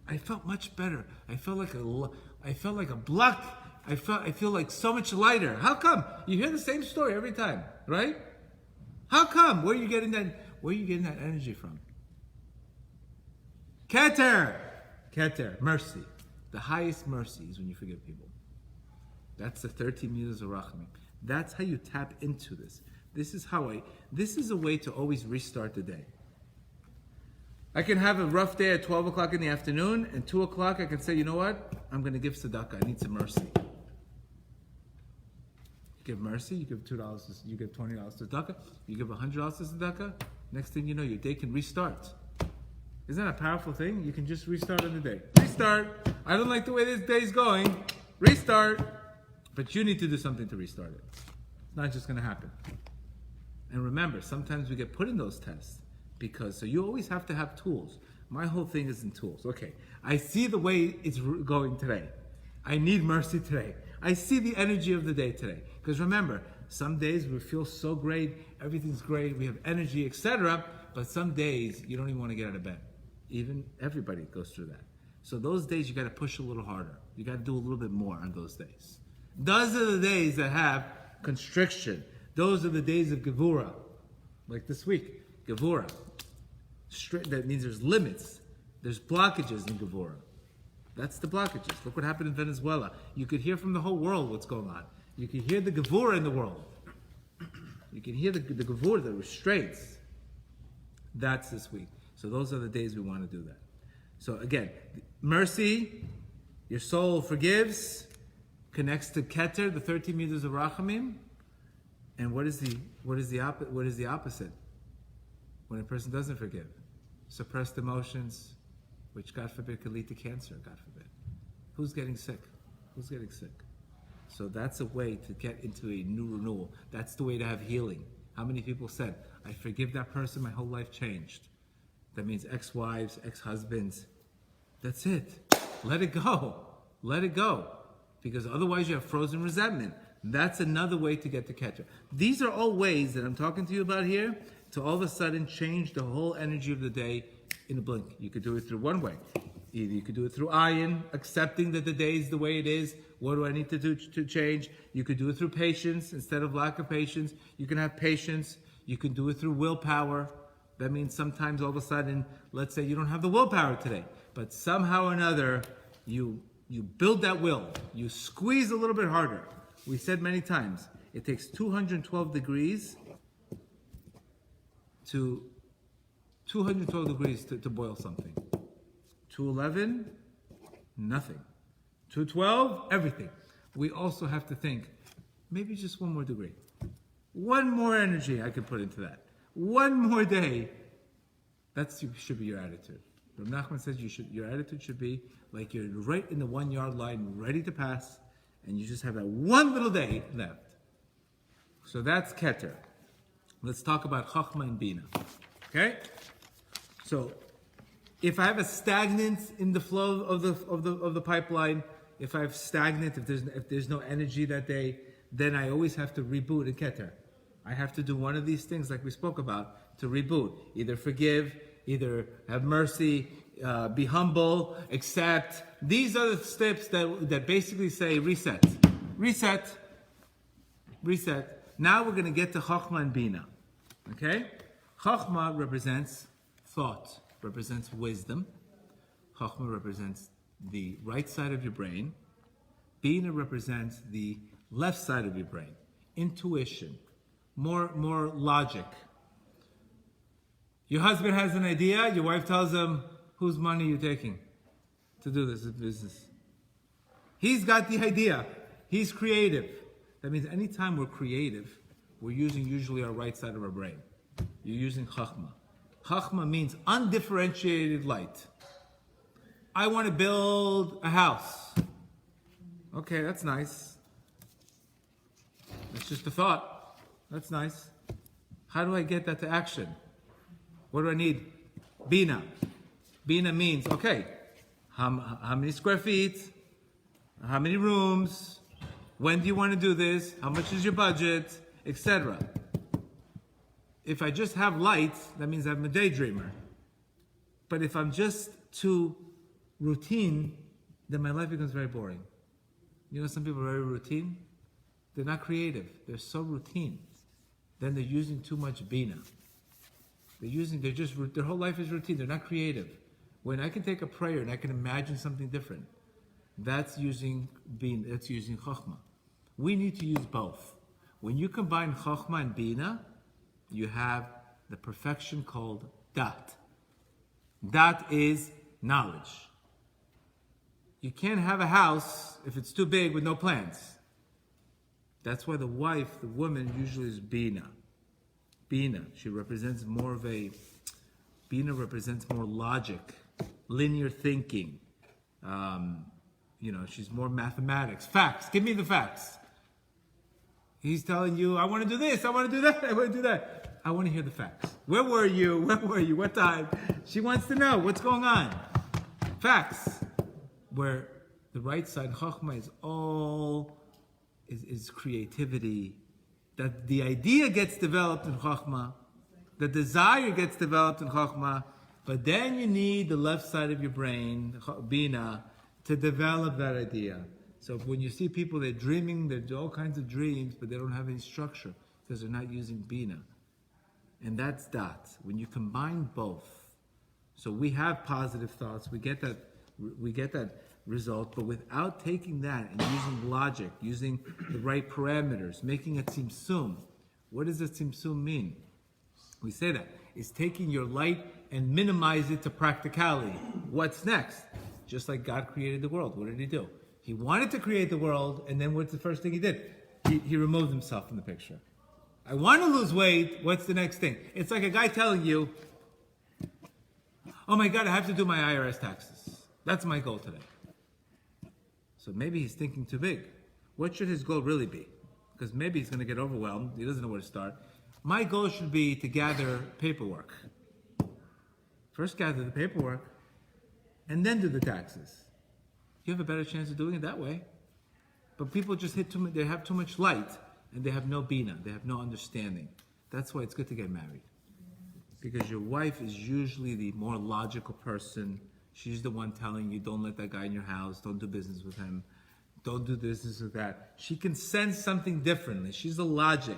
I felt much better. I felt like a block. I feel like so much lighter. How come? You hear the same story every time, right? How come? Where are you getting that energy from? Keter, mercy. The highest mercy is when you forgive people. That's the 13 meters of rachamim. That's how you tap into this. This is a way to always restart the day. I can have a rough day at 12 o'clock in the afternoon, and 2 o'clock I can say, you know what? I'm going to give tzedakah. I need some mercy. You give mercy, you give $2, you give $20 to tzedakah, you give $100 to tzedakah. Next thing you know, your day can restart. Isn't that a powerful thing? You can just restart on the day. Restart. I don't like the way this day's going. Restart. But you need to do something to restart it. It's not just going to happen. And remember, sometimes we get put in those tests so you always have to have tools. My whole thing is in tools. Okay, I see the way it's going today. I need mercy today. I see the energy of the day today. Because remember, some days we feel so great, everything's great, we have energy, etc. But some days you don't even want to get out of bed. Even everybody goes through that. So those days you got to push a little harder. You got to do a little bit more on those days. Those are the days that have constriction. Those are the days of Gevura. Like this week, Gevura. That means there's limits. There's blockages in Gevura. That's the blockages. Look what happened in Venezuela. You could hear from the whole world what's going on. You can hear the Gevura in the world. You can hear the Gevura, the restraints. That's this week. So those are the days we want to do that. So again, mercy, your soul forgives, connects to Keter, the 13 meters of Rachamim. And what is the opposite? When a person doesn't forgive, suppressed emotions, which God forbid could lead to cancer. God forbid. Who's getting sick? Who's getting sick? So that's a way to get into a new renewal. That's the way to have healing. How many people said, "I forgive that person, my whole life changed"? That means ex-wives, ex-husbands. That's it. Let it go. Let it go. Because otherwise you have frozen resentment. That's another way to get to Keter. These are all ways that I'm talking to you about here to all of a sudden change the whole energy of the day in a blink. You could do it through one way. Either you could do it through ayin, accepting that the day is the way it is. What do I need to do to change? You could do it through patience instead of lack of patience. You can have patience. You can do it through willpower. That means sometimes all of a sudden, let's say you don't have the willpower today, but somehow or another, you build that will. You squeeze a little bit harder. We said many times, it takes 212 degrees to boil something. 211, nothing. 212, everything. We also have to think, maybe just one more degree. One more energy I could put into that. One more day. That should be your attitude. Rav Nachman says your attitude should be like you're right in the 1 yard line, ready to pass, and you just have that one little day left. So that's Keter. Let's talk about Chachma and Bina. Okay? So if I have a stagnant in the flow of the pipeline, if I have stagnant, if there's no energy that day, then I always have to reboot in Keter. I have to do one of these things like we spoke about to reboot. Either forgive, either have mercy, be humble, accept. These are the steps that basically say reset. Reset. Reset. Now we're going to get to Chachma and Bina. Okay? Chachma represents thought, represents wisdom. Chachma represents the right side of your brain. Bina represents the left side of your brain. Intuition. more logic. Your husband has an idea, your wife tells him, whose money are you taking to do this business? He's got the idea. He's creative. That means anytime we're creative, we're using usually our right side of our brain. You're using chachma. Chachma means undifferentiated light. I want to build a house. Okay, that's nice. It's just a thought. That's nice. How do I get that to action? What do I need? Bina. Bina means, okay, how many square feet? How many rooms? When do you want to do this? How much is your budget? Etc. If I just have light, that means I'm a daydreamer. But if I'm just too routine, then my life becomes very boring. You know, some people are very routine. They're not creative. They're so routine. Then they're using too much bina. Their whole life is routine. They're not creative. When I can take a prayer and I can imagine something different, that's using bina. That's using chachma. We need to use both. When you combine chachma and bina, you have the perfection called dat. Dat is knowledge. You can't have a house if it's too big with no plans. That's why the woman usually is bina. Bina, she represents more logic, linear thinking. She's more mathematics. Facts, give me the facts. He's telling you, I want to do this, I want to do that, I want to do that. I want to hear the facts. Where were you? What time? She wants to know what's going on. Facts. Where the right side, chachma, is creativity. That the idea gets developed in chachma, the desire gets developed in chachma, but then you need the left side of your brain, bina, to develop that idea. So when you see people, they're dreaming, they do all kinds of dreams, but they don't have any structure because they're not using bina. And that's dat. When you combine both, so we have positive thoughts, we get that result, but without taking that and using logic, using the right parameters, making a tzimtzum. What does a tzimtzum mean? We say that. It's taking your light and minimize it to practicality. What's next? Just like God created the world. What did he do? He wanted to create the world, and then what's the first thing he did? He removed himself from the picture. I want to lose weight. What's the next thing? It's like a guy telling you, oh my God, I have to do my IRS taxes. That's my goal today. So maybe he's thinking too big. What should his goal really be? Because maybe he's going to get overwhelmed. He doesn't know where to start. My goal should be to gather paperwork. First gather the paperwork, and then do the taxes. You have a better chance of doing it that way. But people just they have too much light, and they have no bina, they have no understanding. That's why it's good to get married. Because your wife is usually the more logical person. She's the one telling you, don't let that guy in your house, don't do business with him, don't do business with that. She can sense something differently. She's the logic.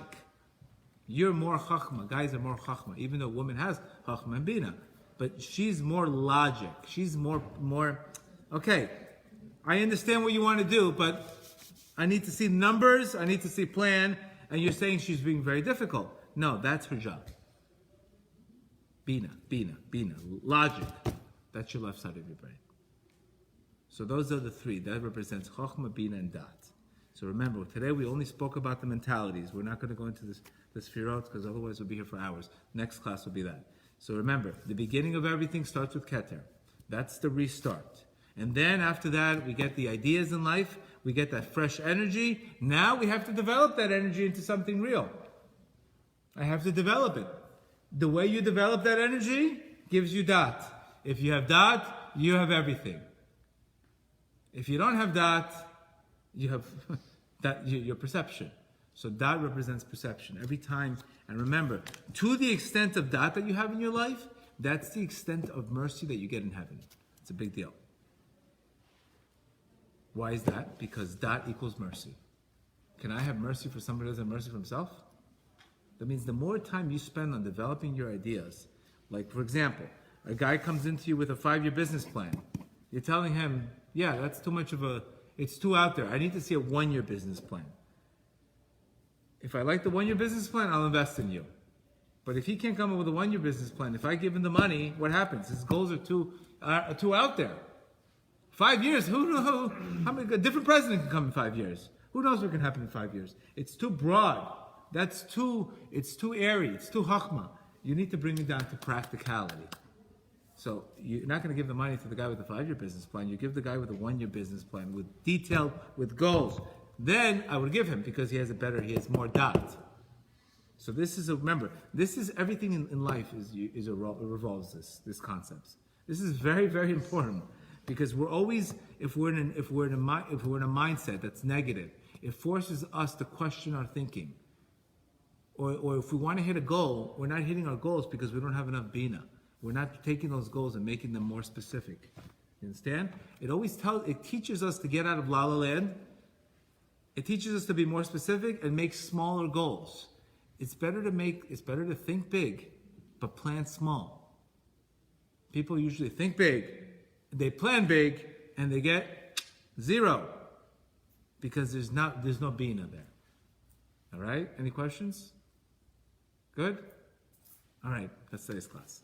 You're more chachma. Guys are more chachma, even though a woman has chachma and bina. But she's more logic. She's more, okay, I understand what you want to do, but I need to see numbers, I need to see plan, and you're saying she's being very difficult. No, that's her job. Bina, logic. That's your left side of your brain. So those are the three. That represents Chokhmah, Bina, and Dat. So remember, today we only spoke about the mentalities. We're not going to go into the Sfirot, because otherwise we'll be here for hours. Next class will be that. So remember, the beginning of everything starts with Keter. That's the restart. And then after that, we get the ideas in life. We get that fresh energy. Now we have to develop that energy into something real. I have to develop it. The way you develop that energy gives you Dat. If you have Dat, you have everything. If you don't have Dat, you have your perception. So Dat represents perception. Every time, and remember, to the extent of Dat that you have in your life, that's the extent of mercy that you get in heaven. It's a big deal. Why is that? Because Dat equals mercy. Can I have mercy for somebody who doesn't have mercy for himself? That means the more time you spend on developing your ideas, like for example, a guy comes into you with a 5-year business plan. You're telling him, yeah, that's too much it's too out there. I need to see a 1-year business plan. If I like the 1 year business plan, I'll invest in you. But if he can't come up with a 1 year business plan, if I give him the money, what happens? His goals are too out there. 5 years, who knows? A different president can come in 5 years. Who knows what can happen in 5 years? It's too broad. It's too airy. It's too chachma. You need to bring it down to practicality. So you're not going to give the money to the guy with the 5 year business plan. You give the guy with the 1 year business plan with detailed, with goals. Then I would give him because he has more dot. So remember, this is everything in life revolves this concepts. This is very, very important because we're always, if we're in a mindset that's negative, it forces us to question our thinking. Or if we want to hit a goal, we're not hitting our goals because we don't have enough bina. We're not taking those goals and making them more specific. You understand? It teaches us to get out of la la land. It teaches us to be more specific and make smaller goals. It's better to think big, but plan small. People usually think big, they plan big, and they get 0 because there's no bina there. All right? Any questions? Good? All right, that's today's class.